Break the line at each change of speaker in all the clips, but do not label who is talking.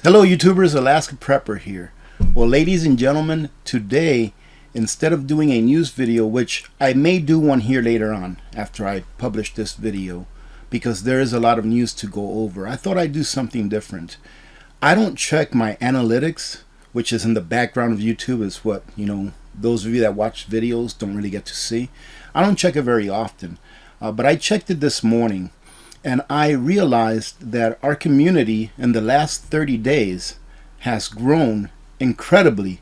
Hello YouTubers, Alaska Prepper here. Well, ladies and gentlemen, today instead of doing a news video, which I may do one here later on after I publish this video because there is a lot of news to go over, I thought I'd do something different. I don't check my analytics, which is in the background of YouTube, is what, those of you that watch videos don't really get to see. I don't check it very often, but I checked it this morning. And I realized that our community in the last 30 days has grown incredibly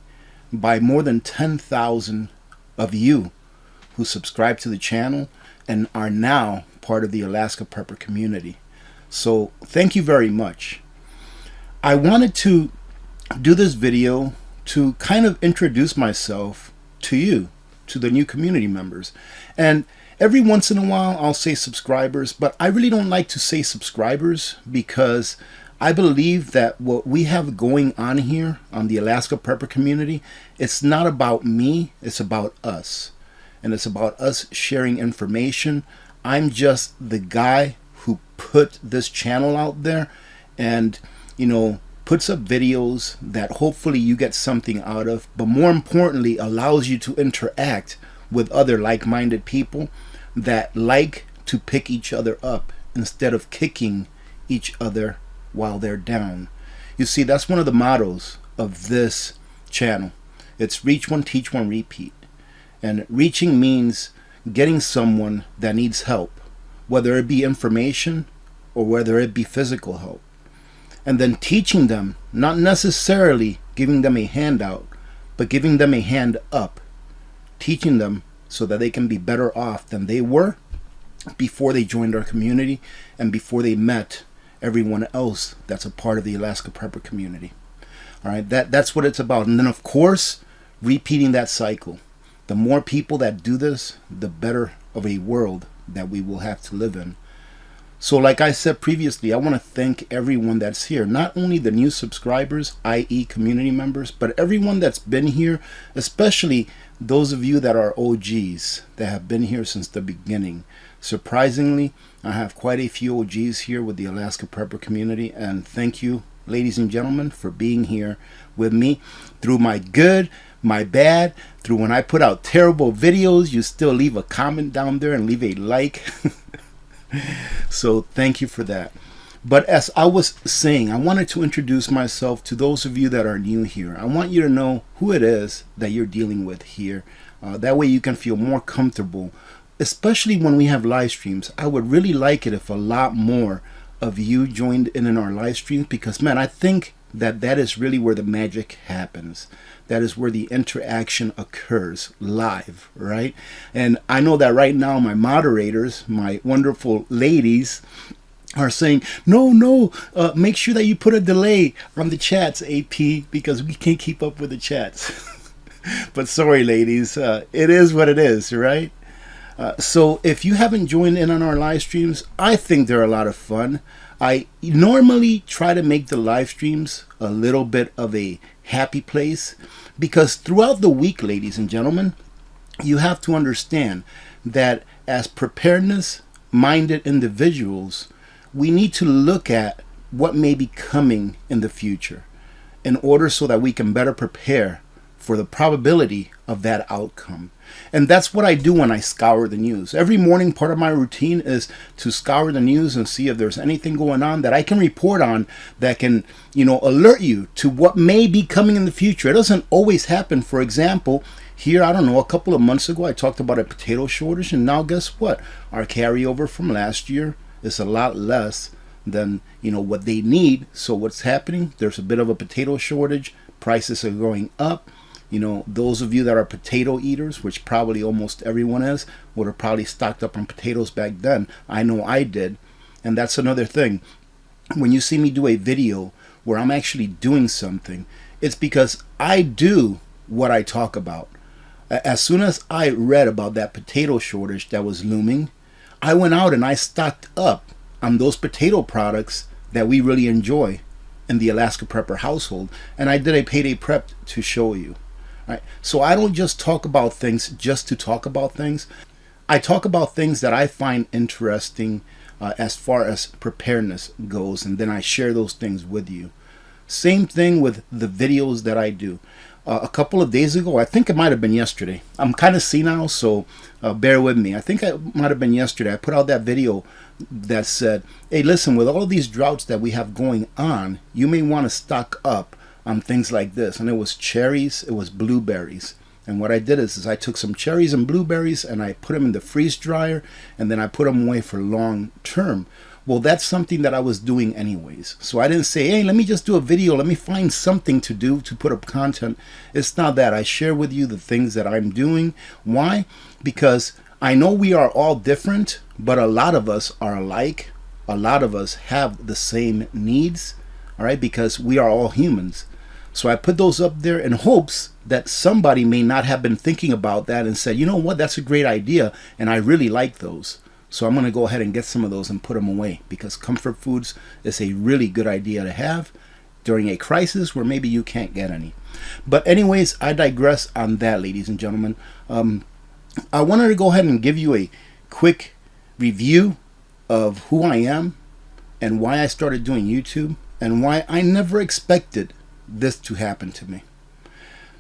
by more than 10,000 of you who subscribe to the channel and are now part of the Alaska Prepper community. So thank you very much. I wanted to do this video to kind of introduce myself to you, to the new community members. And every once in a while I'll say subscribers, but I really don't like to say subscribers because I believe that what we have going on here on the Alaska Prepper community, it's not about me, it's about us. And it's about us sharing information. I'm just the guy who put this channel out there and, puts up videos that hopefully you get something out of, but more importantly allows you to interact with other like-minded people that like to pick each other up instead of kicking each other while they're down. You see, that's one of the mottos of this channel. It's reach one, teach one, repeat. And reaching means getting someone that needs help, whether it be information or whether it be physical help. And then teaching them, not necessarily giving them a handout, but giving them a hand up. Teaching them so that they can be better off than they were before they joined our community and before they met everyone else that's a part of the Alaska Prepper community. All right, that's what it's about. And then, of course, repeating that cycle. The more people that do this, the better of a world that we will have to live in. So like I said previously, I want to thank everyone that's here. Not only the new subscribers, i.e. community members, but everyone that's been here, especially those of you that are OGs that have been here since the beginning. Surprisingly, I have quite a few OGs here with the Alaska Prepper community, and thank you, ladies and gentlemen, for being here with me through my good, my bad, through when I put out terrible videos. You still leave a comment down there and leave a like. So thank you for that. But as I was saying, I wanted to introduce myself to those of you that are new here. I want you to know who it is that you're dealing with here. That way you can feel more comfortable, especially when we have live streams. I would really like it if a lot more of you joined in our live streams, because man, I think that is really where the magic happens. That is where the interaction occurs live, right? And I know that right now my moderators, my wonderful ladies, are saying, no, make sure that you put a delay on the chats, AP, because we can't keep up with the chats. But sorry, ladies, it is what it is, right? So if you haven't joined in on our live streams, I think they're a lot of fun. I normally try to make the live streams a little bit of a happy place, because throughout the week, ladies and gentlemen, you have to understand that as preparedness-minded individuals, we need to look at what may be coming in the future in order so that we can better prepare for the probability of that outcome. And that's what I do when I scour the news. Every morning, part of my routine is to scour the news and see if there's anything going on that I can report on that can, alert you to what may be coming in the future. It doesn't always happen. For example, here, I don't know, a couple of months ago, I talked about a potato shortage, and now guess what? Our carryover from last year is a lot less than, what they need. So what's happening? There's a bit of a potato shortage. Prices are going up. Those of you that are potato eaters, which probably almost everyone is, would have probably stocked up on potatoes back then. I know I did. And that's another thing. When you see me do a video where I'm actually doing something, it's because I do what I talk about. As soon as I read about that potato shortage that was looming, I went out and I stocked up on those potato products that we really enjoy in the Alaska Prepper household. And I did a payday prep to show you. Right? So I don't just talk about things just to talk about things. I talk about things that I find interesting as far as preparedness goes, and then I share those things with you. Same thing with the videos that I do. A couple of days ago, I think it might have been yesterday. I'm kind of senile, so bear with me. I think it might have been yesterday. I put out that video that said, hey, listen, with all of these droughts that we have going on, you may want to stock up on things like this. And it was cherries, it was blueberries. And what I did is I took some cherries and blueberries and I put them in the freeze dryer, and then I put them away for long term. Well, that's something that I was doing anyways. So I didn't say, hey, let me just do a video. Let me find something to do to put up content. It's not that. I share with you the things that I'm doing. Why? Because I know we are all different, but a lot of us are alike. A lot of us have the same needs, all right, because we are all humans. So I put those up there in hopes that somebody may not have been thinking about that and said, you know what, that's a great idea, and I really like those. So I'm going to go ahead and get some of those and put them away, because comfort foods is a really good idea to have during a crisis where maybe you can't get any. But anyways, I digress on that, ladies and gentlemen. I wanted to go ahead and give you a quick review of who I am and why I started doing YouTube and why I never expected this to happen to me.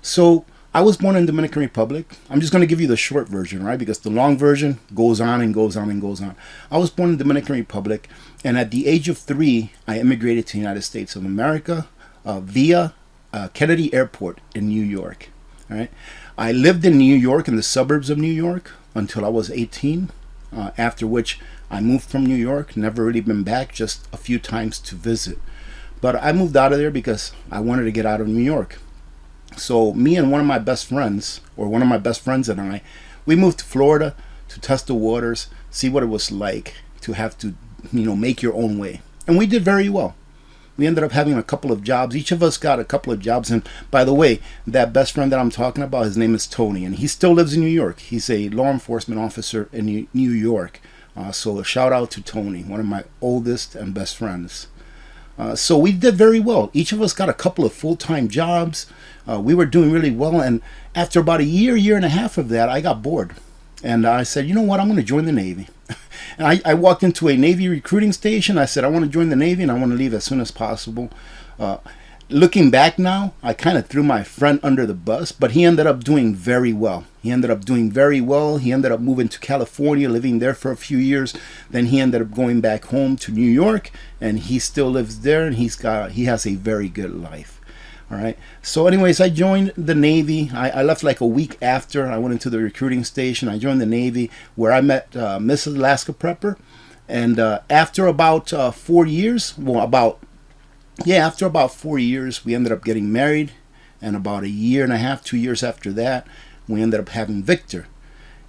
So I was born in Dominican Republic. I'm just going to give you the short version, right? Because the long version goes on and goes on and goes on. I was born in Dominican Republic, and at the age of 3, I immigrated to the United States of America via Kennedy Airport in New York. All right. I lived in New York, in the suburbs of New York, until I was 18, after which I moved from New York, never really been back, just a few times to visit. But I moved out of there because I wanted to get out of New York. So me and one of my best friends, or one of my best friends and I, we moved to Florida to test the waters, see what it was like to have to, make your own way. And we did very well. We ended up having a couple of jobs. Each of us got a couple of jobs. And by the way, that best friend that I'm talking about, his name is Tony, and he still lives in New York. He's a law enforcement officer in New York. So a shout out to Tony, one of my oldest and best friends. So we did very well. Each of us got a couple of full-time jobs. We were doing really well. And after about a year and a half of that, I got bored. And I said, you know what, I'm going to join the Navy. And I walked into a Navy recruiting station. I said, I want to join the Navy and I want to leave as soon as possible. Looking back now, I kind of threw my friend under the bus, but he ended up doing very well. He ended up moving to California, living there for a few years. Then he ended up going back home to New York, and he still lives there, and he has a very good life. All right. So anyways, I joined the Navy. I left like a week after I went into the recruiting station. I joined the Navy, where I met Mrs. Alaska Prepper. And after about 4 years, after about 4 years, we ended up getting married. And about a year and a half, 2 years after that, we ended up having Victor.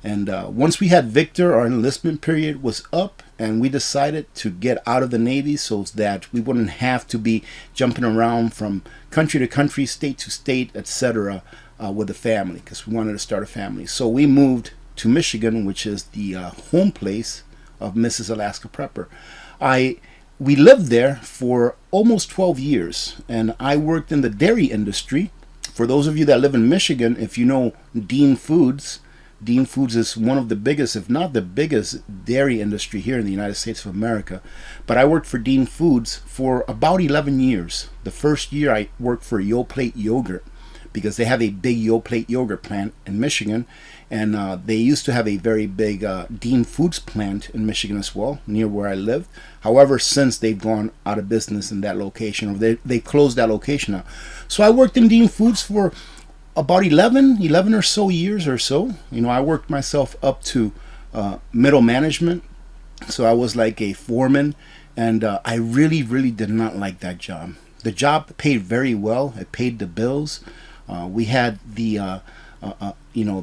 And once we had Victor, our enlistment period was up, and we decided to get out of the Navy so that we wouldn't have to be jumping around from country to country, state to state, etc. With the family, because we wanted to start a family. So we moved to Michigan, which is the home place of Mrs. Alaska Prepper. We lived there for almost 12 years, and I worked in the dairy industry. For those of you that live in Michigan, if you know Dean Foods is one of the biggest, if not the biggest, dairy industry here in the United States of America. But I worked for Dean Foods for about 11 years. The first year I worked for Yoplait Yogurt, because they have a big Yoplait Yogurt plant in Michigan. And they used to have a very big Dean Foods plant in Michigan as well, near where I lived. However, since they've gone out of business in that location, or they closed that location out. So I worked in Dean Foods for about 11 or so years or so. I worked myself up to middle management. So I was like a foreman, and I really, really did not like that job. The job paid very well. It paid the bills. We had the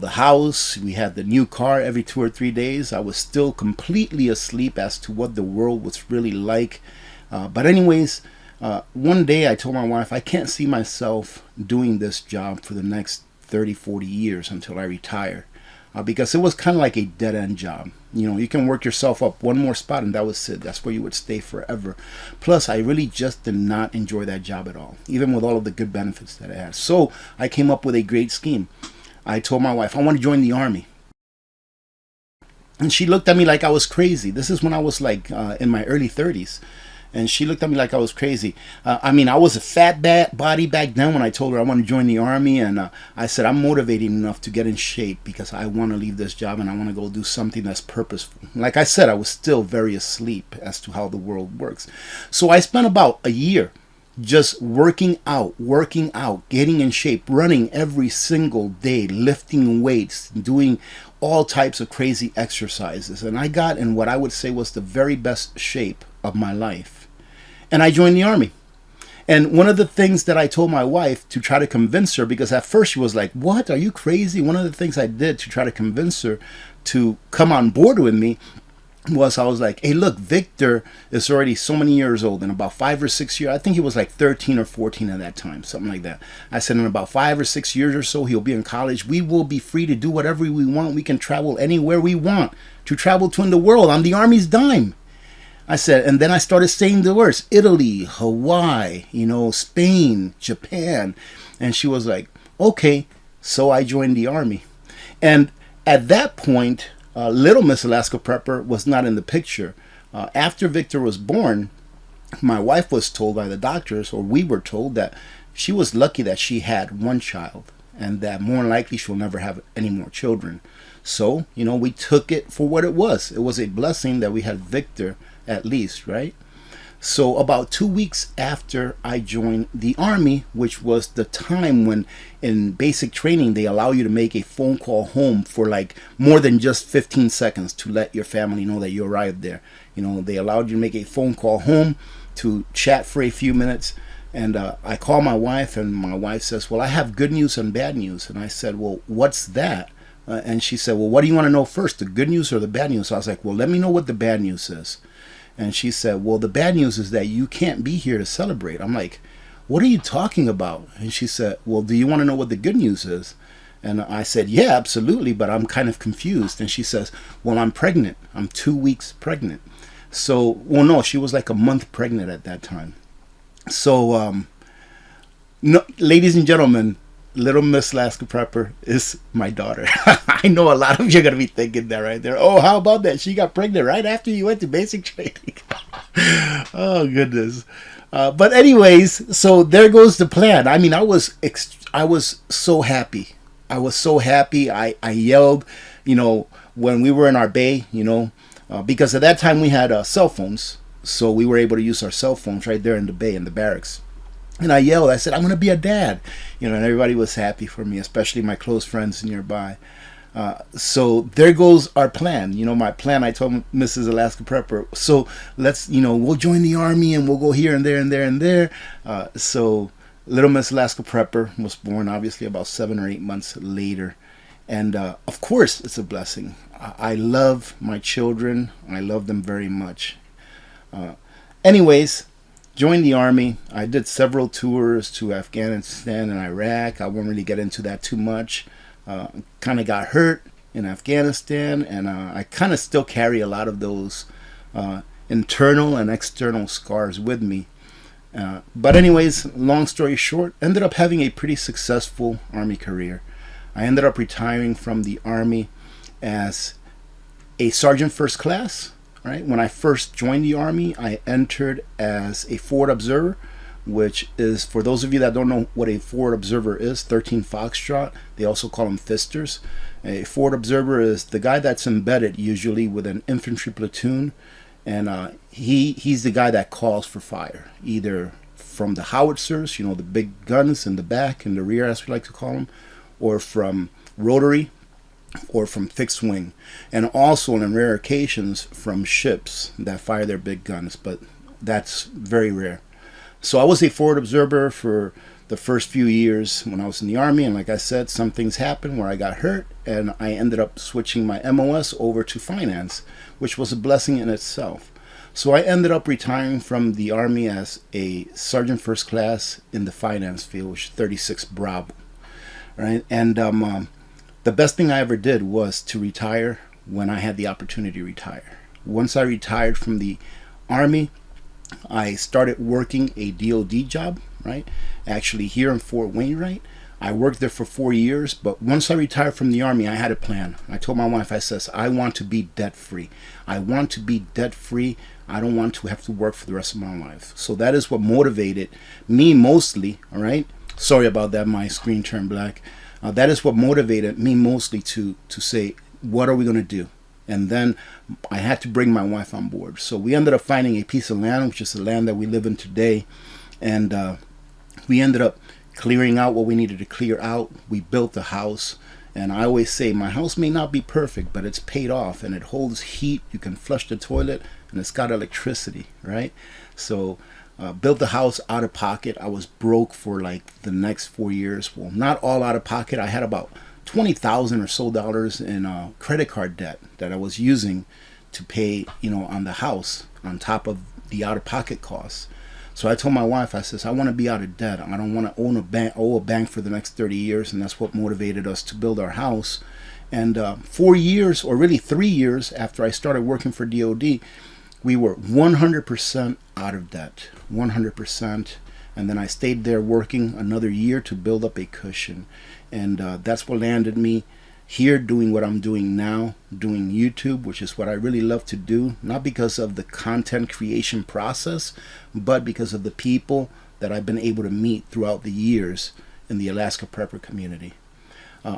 house, we had the new car every 2 or 3 days. I was still completely asleep as to what the world was really like. But anyways, one day I told my wife, I can't see myself doing this job for the next 30, 40 years until I retire. Because it was kind of like a dead-end job. You can work yourself up one more spot and that was it. That's where you would stay forever. Plus, I really just did not enjoy that job at all, even with all of the good benefits that it had. So I came up with a great scheme. I told my wife, I want to join the Army. And she looked at me like I was crazy. This is when I was like in my early 30s. And she looked at me like I was crazy. I mean, I was a fat body back then when I told her I want to join the Army. And I said, I'm motivated enough to get in shape because I want to leave this job and I want to go do something that's purposeful. Like I said, I was still very asleep as to how the world works. So I spent about a year just working out, getting in shape, running every single day, lifting weights, doing all types of crazy exercises. And I got in what I would say was the very best shape of my life. And I joined the Army. And one of the things that I told my wife to try to convince her, because at first she was like, what, are you crazy? One of the things I did to try to convince her to come on board with me was I was like, hey, look, Victor is already so many years old. In about 5 or 6 years, I think he was like 13 or 14 at that time, something like that. I said in about 5 or 6 years or so, he'll be in college. We will be free to do whatever we want. We can travel anywhere we want to travel to in the world on the Army's dime. I said, and then I started saying the words, Italy, Hawaii, Spain, Japan. And she was like, okay. So I joined the Army. And at that point, little Miss Alaska Prepper was not in the picture. After Victor was born, my wife was told by the doctors, or we were told, that she was lucky that she had one child and that more than likely she'll never have any more children. So, we took it for what it was. It was a blessing that we had Victor at least, right? So about 2 weeks after I joined the Army, which was the time when in basic training they allow you to make a phone call home for like more than just 15 seconds to let your family know that you arrived there. They allowed you to make a phone call home to chat for a few minutes. And I call my wife, and my wife says, well, I have good news and bad news. And I said, well, what's that? And she said, well, what do you want to know first, the good news or the bad news? So I was like, well, let me know what the bad news is. And she said, well, the bad news is that you can't be here to celebrate. I'm like, what are you talking about? And she said, well, do you want to know what the good news is? And I said, yeah, absolutely, but I'm kind of confused. And she says, well, I'm pregnant. I'm 2 weeks pregnant. So, well, no, she was like a month pregnant at that time. So, no, ladies and gentlemen, little Miss Alaska Prepper is my daughter. I know a lot of you are going to be thinking that right there. Oh, how about that? She got pregnant right after you went to basic training. Oh, goodness. But anyways, so there goes the plan. I mean, I was so happy. I was so happy. I yelled, when we were in our bay, because at that time we had cell phones. So we were able to use our cell phones right there in the bay, in the barracks. And I yelled, I said, I'm going to be a dad. And everybody was happy for me, especially my close friends nearby. So there goes our plan. My plan, I told Mrs. Alaska Prepper, so let's, we'll join the Army and we'll go here and there and there and there. So little Miss Alaska Prepper was born, obviously, about 7 or 8 months later. And of course, it's a blessing. I love my children. I love them very much. Anyways, joined the Army. I did several tours to Afghanistan and Iraq. I won't really get into that too much. Kind of got hurt in Afghanistan, and I kind of still carry a lot of those internal and external scars with me. But anyways, long story short, ended up having a pretty successful Army career. I ended up retiring from the Army as a sergeant first class. Right? When I first joined the Army, I entered as a forward observer, which is, for those of you that don't know what a forward observer is, 13 Foxtrot. They also call them fisters. A forward observer is the guy that's embedded usually with an infantry platoon, and he's the guy that calls for fire, either from the howitzers, the big guns in the back and the rear, as we like to call them, or from rotary, or from fixed wing, and also on rare occasions from ships that fire their big guns, but that's very rare. So I was a forward observer for the first few years when I was in the Army, and like I said, some things happened where I got hurt, and I ended up switching my MOS over to finance, which was a blessing in itself. So I ended up retiring from the Army as a sergeant first class in the finance field, which is 36 Bravo, right? And the best thing I ever did was to retire when I had the opportunity to retire. Once I retired from the Army, I started working a DOD job, right? Actually here in Fort Wainwright. I worked there for 4 years, but once I retired from the Army, I had a plan. I told my wife, I says, I want to be debt free. I want to be debt free. I don't want to have to work for the rest of my life. So that is what motivated me mostly, all right? Sorry about that, my screen turned black. That is what motivated me mostly to say, what are we going to do? And then I had to bring my wife on board. So we ended up finding a piece of land, which is the land that we live in today. And we ended up clearing out what we needed to clear out. We built the house. And I always say my house may not be perfect, but it's paid off and it holds heat. You can flush the toilet and it's got electricity, right? So built the house out of pocket. I was broke for like the next 4 years. Well, not all out of pocket. I had about $20,000 or so dollars in credit card debt that I was using to pay, on the house on top of the out-of-pocket costs. So I told my wife, I says, I want to be out of debt. I don't want to owe a bank for the next 30 years, and that's what motivated us to build our house. And 4 years, or really 3 years after I started working for DOD, we were 100% out of debt, 100%. And then I stayed there working another year to build up a cushion. And that's what landed me here doing what I'm doing now, doing YouTube, which is what I really love to do, not because of the content creation process, but because of the people that I've been able to meet throughout the years in the Alaska Prepper community.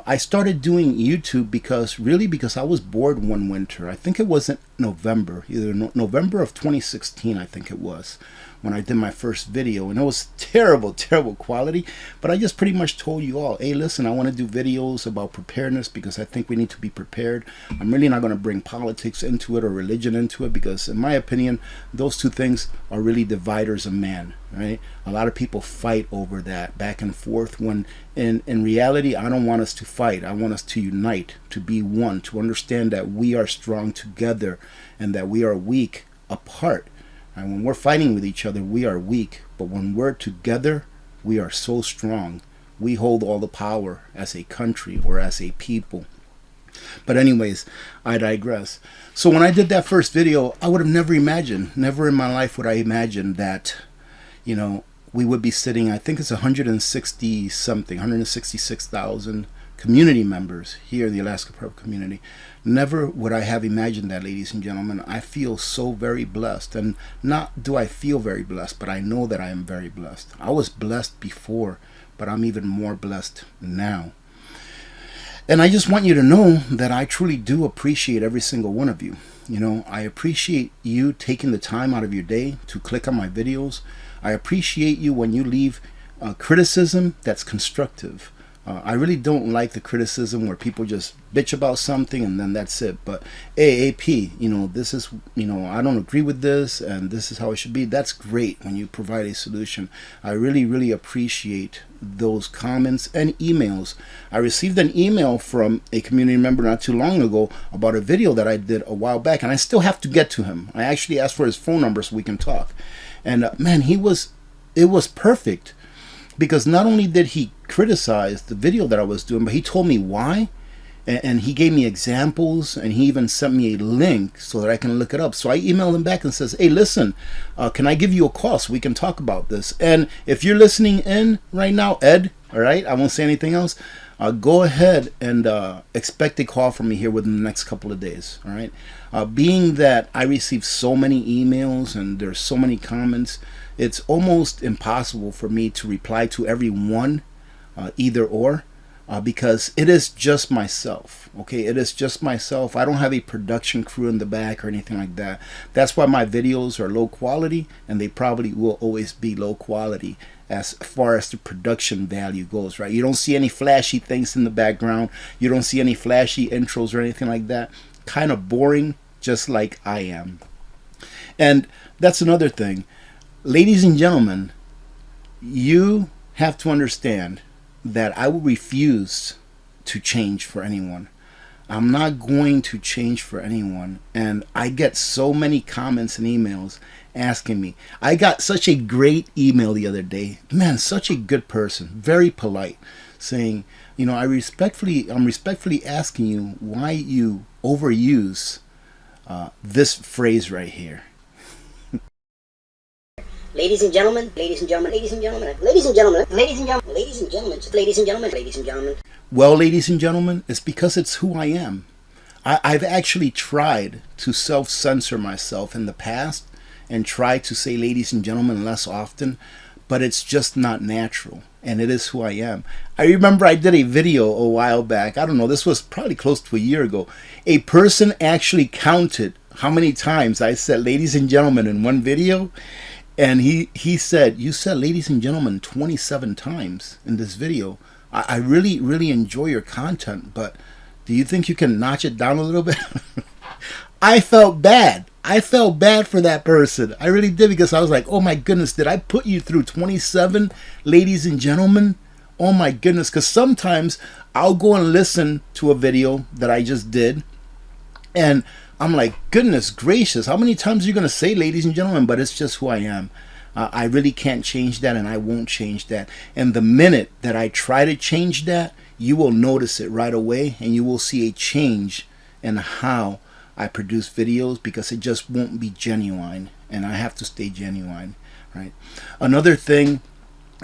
I started doing YouTube because I was bored one winter. I think it was in November, either November of 2016, I think it was, when I did my first video. And it was terrible quality. But I just pretty much told you all, hey, listen, I want to do videos about preparedness because I think we need to be prepared. I'm really not going to bring politics into it or religion into it because, in my opinion, those two things are really dividers of man, right? A lot of people fight over that back and forth when in reality, I don't want us to fight. I want us to unite, to be one, to understand that we are strong together and that we are weak apart. And when we're fighting with each other, we are weak. But when we're together, we are so strong. We hold all the power as a country or as a people. But anyways, I digress. So when I did that first video, I would have never imagined, never in my life would I imagine that, we would be sitting, I think it's 160 something, 166,000 community members here in the Alaska Prep community. Never would I have imagined that, ladies and gentlemen. I feel so very blessed. And not do I feel very blessed, but I know that I am very blessed. I was blessed before, but I'm even more blessed now. And I just want you to know that I truly do appreciate every single one of you. I appreciate you taking the time out of your day to click on my videos. I appreciate you when you leave criticism that's constructive. I really don't like the criticism where people just bitch about something and then that's it. But AAP, this is, I don't agree with this and this is how it should be. That's great when you provide a solution. I really appreciate those comments and emails. I received an email from a community member not too long ago about a video that I did a while back, and I still have to get to him. I actually asked for his phone number so we can talk. And man, it was perfect. Because not only did he criticize the video that I was doing, but he told me why. And he gave me examples, and he even sent me a link so that I can look it up. So I emailed him back and says, hey, listen, can I give you a call so we can talk about this? And if you're listening in right now, Ed, all right, I won't say anything else. Go ahead and expect a call from me here within the next couple of days, all right? Being that I receive so many emails and there's so many comments, it's almost impossible for me to reply to every one, either or, because it is just myself, okay? It is just myself. I don't have a production crew in the back or anything like that. That's why my videos are low quality, and they probably will always be low quality as far as the production value goes, right? You don't see any flashy things in the background. You don't see any flashy intros or anything like that. Kind of boring, just like I am. And that's another thing. Ladies and gentlemen, you have to understand that I will refuse to change for anyone. I'm not going to change for anyone. And I get so many comments and emails asking me. I got such a great email the other day. Man, such a good person, very polite, saying, I'm respectfully asking you why you overuse this phrase right here.
Ladies and gentlemen, ladies and gentlemen, ladies and gentlemen, ladies and gentlemen, ladies and gentlemen, ladies and gentlemen, ladies and gentlemen, ladies and gentlemen.
Well, ladies and gentlemen, it's because it's who I am. I've actually tried to self-censor myself in the past and try to say ladies and gentlemen less often, but it's just not natural, and it is who I am. I remember I did a video a while back, I don't know, this was probably close to a year ago. A person actually counted how many times I said ladies and gentlemen in one video, and he said, you said ladies and gentlemen 27 times in this video. I really enjoy your content, but do you think you can notch it down a little bit? I felt bad. I felt bad for that person. I really did, because I was like, oh my goodness, did I put you through 27 ladies and gentlemen? Oh my goodness, because sometimes I'll go and listen to a video that I just did, and I'm like, goodness gracious, how many times are you going to say ladies and gentlemen? But it's just who I am. I really can't change that, and I won't change that. And the minute that I try to change that, you will notice it right away, and you will see a change in how I produce videos, because it just won't be genuine, and I have to stay genuine, right? Another thing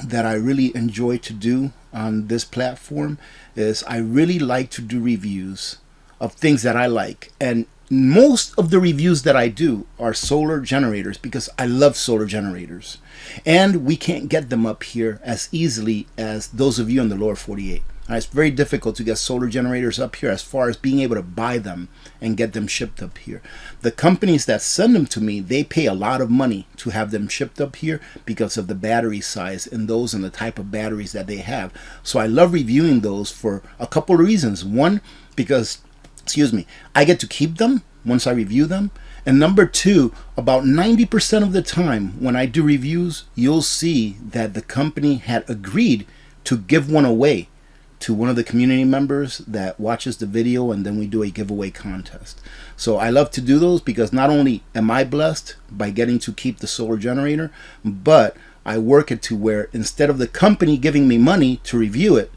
that I really enjoy to do on this platform is I really like to do reviews of things that I like, and most of the reviews that I do are solar generators, because I love solar generators, and we can't get them up here as easily as those of you in the lower 48. It's very difficult to get solar generators up here as far as being able to buy them and get them shipped up here. The companies that send them to me, they pay a lot of money to have them shipped up here because of the battery size and those and the type of batteries that they have. So I love reviewing those for a couple of reasons. One, because, excuse me, I get to keep them once I review them. And number two, about 90% of the time when I do reviews, you'll see that the company had agreed to give one away to one of the community members that watches the video, and then we do a giveaway contest. So I love to do those, because not only am I blessed by getting to keep the solar generator, but I work it to where instead of the company giving me money to review it,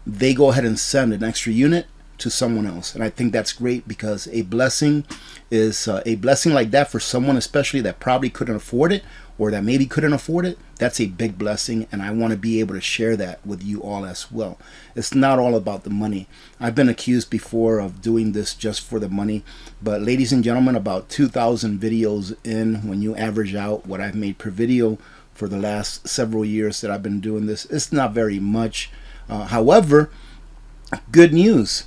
they go ahead and send an extra unit to someone else. And I think that's great, because a blessing is a blessing like that for someone, especially that probably couldn't afford it, or that maybe couldn't afford it. That's a big blessing, and I want to be able to share that with you all as well. It's not all about the money. I've been accused before of doing this just for the money, but ladies and gentlemen, about 2,000 videos in, when you average out what I've made per video for the last several years that I've been doing this, it's not very much. However, good news.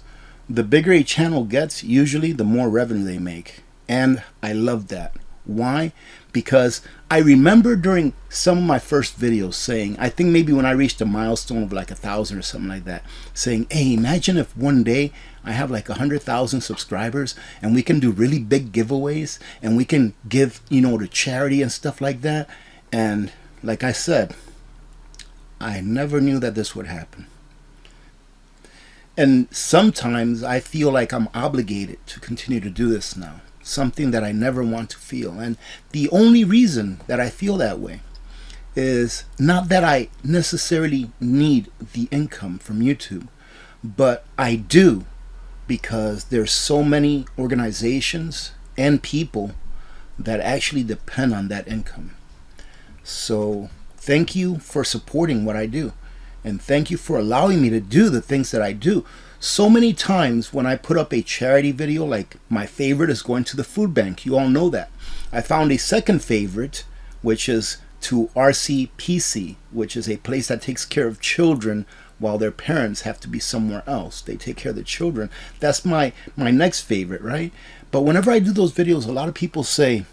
The bigger a channel gets, usually the more revenue they make. And I love that. Why? Because I remember during some of my first videos saying, I think maybe when I reached a milestone of like 1,000 or something like that, saying, hey, imagine if one day I have like 100,000 subscribers and we can do really big giveaways and we can give, you know, to charity and stuff like that. And like I said, I never knew that this would happen. And sometimes I feel like I'm obligated to continue to do this now. Something that I never want to feel. And the only reason that I feel that way is not that I necessarily need the income from YouTube, but I do, because there's so many organizations and people that actually depend on that income. So thank you for supporting what I do. And thank you for allowing me to do the things that I do. So many times when I put up a charity video, like my favorite is going to the food bank. You all know that. I found a second favorite, which is to RCPC, which is a place that takes care of children while their parents have to be somewhere else. They take care of the children. That's my next favorite, right? But whenever I do those videos, a lot of people say,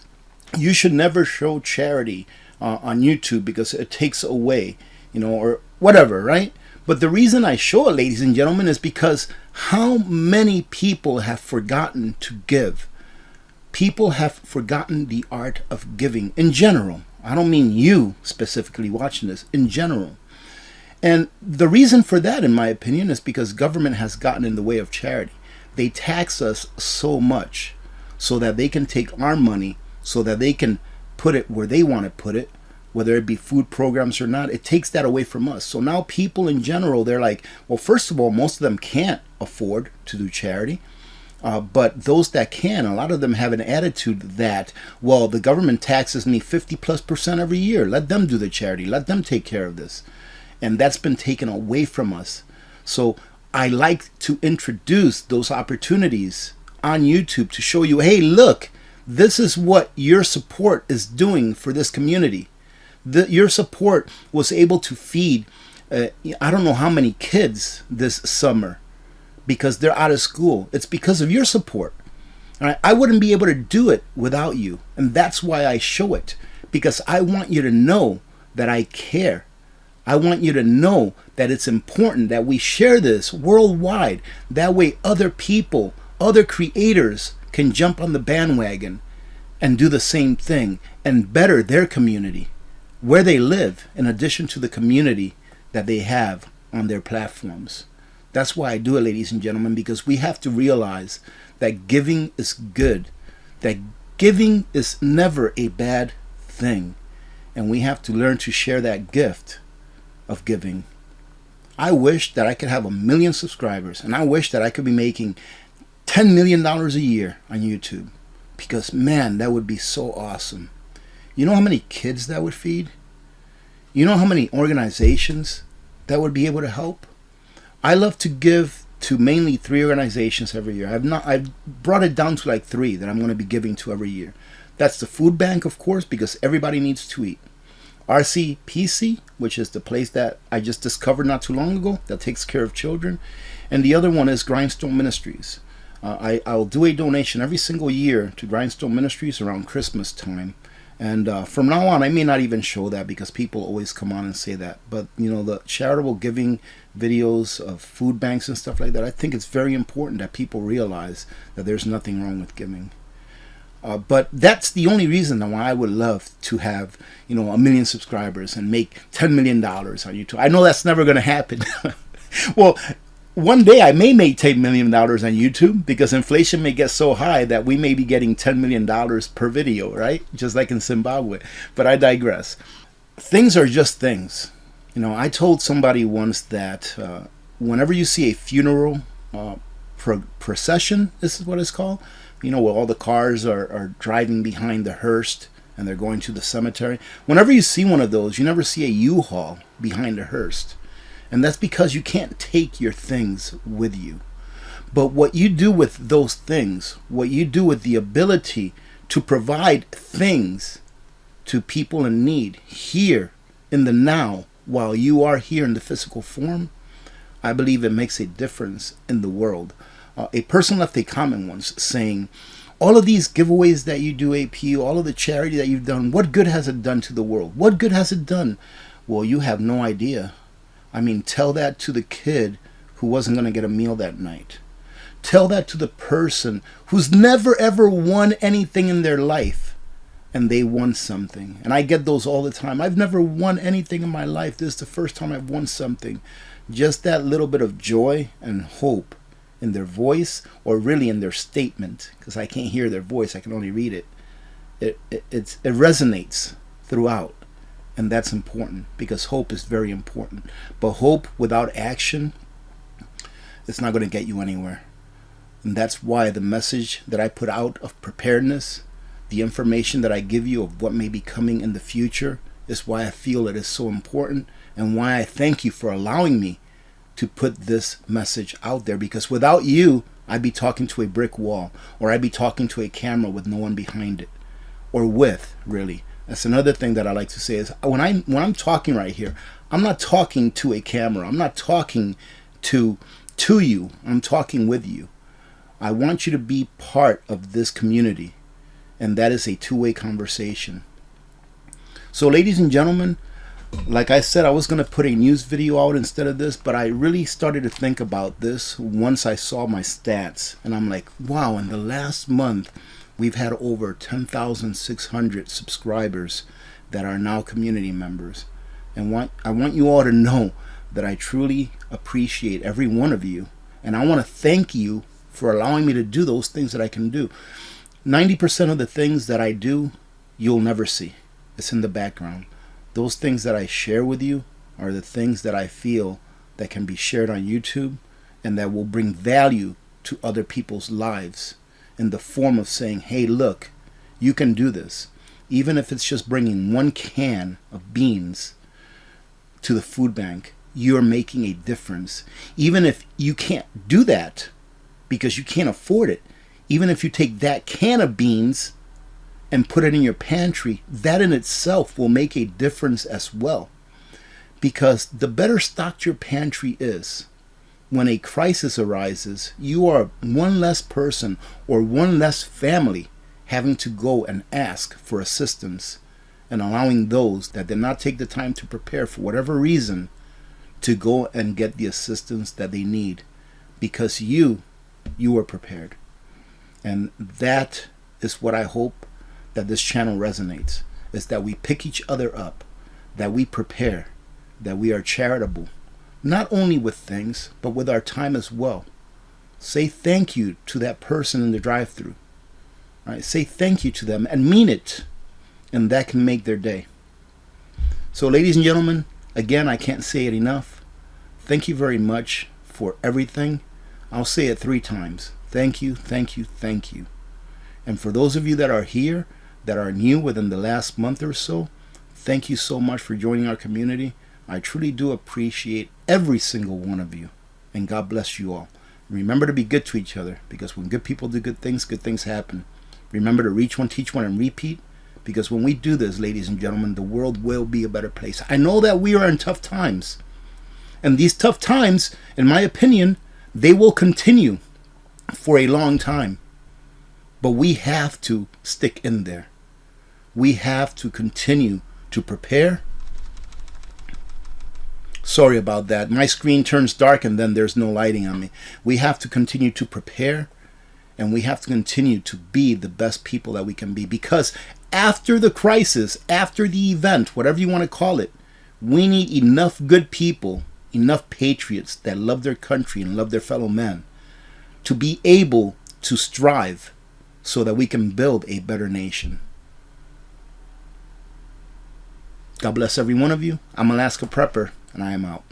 you should never show charity on YouTube because it takes away, you know, or whatever, right? But the reason I show it, ladies and gentlemen, is because how many people have forgotten to give? People have forgotten the art of giving in general. I don't mean you specifically watching this, in general. And the reason for that, in my opinion, is because government has gotten in the way of charity. They tax us so much so that they can take our money, so that they can put it where they want to put it, whether it be food programs or not. It takes that away from us. So now people in general, they're like, well, first of all, most of them can't afford to do charity. But those that can, a lot of them have an attitude that, well, the government taxes me 50+% every year. Let them do the charity. Let them take care of this. And that's been taken away from us. So I like to introduce those opportunities on YouTube to show you, hey, look, this is what your support is doing for this community. Your support was able to feed, I don't know how many kids this summer, because they're out of school. It's because of your support. All right? I wouldn't be able to do it without you. And that's why I show it. Because I want you to know that I care. I want you to know that it's important that we share this worldwide. That way other people, other creators can jump on the bandwagon and do the same thing and better their community, where they live, in addition to the community that they have on their platforms. That's why I do it, ladies and gentlemen, because we have to realize that giving is good, that giving is never a bad thing, and we have to learn to share that gift of giving. I wish that I could have 1 million subscribers, and I wish that I could be making $10 million a year on YouTube, because man, that would be so awesome. You know how many kids that would feed? You know how many organizations that would be able to help? I love to give to mainly 3 organizations every year. I've brought it down to like 3 that I'm going to be giving to every year. That's the food bank, of course, because everybody needs to eat. RCPC, which is the place that I just discovered not too long ago that takes care of children. And the other one is Grindstone Ministries. I'll do a donation every single year to Grindstone Ministries around Christmas time. And from now on, I may not even show that because people always come on and say that. But, you know, the charitable giving videos of food banks and stuff like that, I think it's very important that people realize that there's nothing wrong with giving. But that's the only reason why I would love to have, you know, 1 million subscribers and make $10 million on YouTube. I know that's never going to happen. Well, one day I may make $10 million on YouTube because inflation may get so high that we may be getting $10 million per video, right? Just like in Zimbabwe. But I digress. Things are just things. You know, I told somebody once that whenever you see a funeral procession, this is what it's called, you know, where all the cars are driving behind the hearse and they're going to the cemetery. Whenever you see one of those, you never see a U-Haul behind the hearse. And that's because you can't take your things with you. But what you do with those things, what you do with the ability to provide things to people in need here in the now, while you are here in the physical form, I believe it makes a difference in the world. A person left a comment once saying, all of these giveaways that you do, AP, all of the charity that you've done, what good has it done to the world? What good has it done? Well, you have no idea. I mean, tell that to the kid who wasn't going to get a meal that night. Tell that to the person who's never ever won anything in their life and they won something. And I get those all the time. I've never won anything in my life. This is the first time I've won something. Just that little bit of joy and hope in their voice, or really in their statement, because I can't hear their voice, I can only read it. It resonates throughout. And that's important, because hope is very important. But hope without action, it's not going to get you anywhere. And that's why the message that I put out of preparedness, the information that I give you of what may be coming in the future, is why I feel it is so important, and why I thank you for allowing me to put this message out there. Because without you, I'd be talking to a brick wall, or I'd be talking to a camera with no one behind it, or with, really. That's another thing that I like to say is when I'm talking right here, I'm not talking to a camera. I'm not talking to you. I'm talking with you. I want you to be part of this community, and that is a two-way conversation. So, ladies and gentlemen, like I said, I was going to put a news video out instead of this, but I really started to think about this once I saw my stats, and I'm like, wow, in the last month, we've had over 10,600 subscribers that are now community members. And I want you all to know that I truly appreciate every one of you. And I want to thank you for allowing me to do those things that I can do. 90% of the things that I do, you'll never see. It's in the background. Those things that I share with you are the things that I feel that can be shared on YouTube and that will bring value to other people's lives in the form of saying, hey, look, you can do this. Even if it's just bringing 1 can of beans to the food bank, you're making a difference. Even if you can't do that because you can't afford it, even if you take that can of beans and put it in your pantry, that in itself will make a difference as well. Because the better stocked your pantry is, when a crisis arises, you are one less person or one less family having to go and ask for assistance, and allowing those that did not take the time to prepare for whatever reason to go and get the assistance that they need, because you were prepared. And that is what I hope that this channel resonates, is that we pick each other up, that we prepare, that we are charitable, not only with things, but with our time as well. Say thank you to that person in the drive-thru. Right? Say thank you to them and mean it, and that can make their day. So ladies and gentlemen, again, I can't say it enough. Thank you very much for everything. I'll say it 3 times. Thank you, thank you, thank you. And for those of you that are here, that are new within the last month or so, thank you so much for joining our community. I truly do appreciate every single one of you. And God bless you all. Remember to be good to each other, because when good people do good things happen. Remember to reach one, teach one, and repeat. Because when we do this, ladies and gentlemen, the world will be a better place. I know that we are in tough times. And these tough times, in my opinion, they will continue for a long time. But we have to stick in there. We have to continue to prepare. Sorry about that. My screen turns dark and then there's no lighting on me. We have to continue to prepare, and we have to continue to be the best people that we can be. Because after the crisis, after the event, whatever you want to call it, we need enough good people, enough patriots that love their country and love their fellow men to be able to strive so that we can build a better nation. God bless every one of you. I'm Alaska Prepper, and I am out.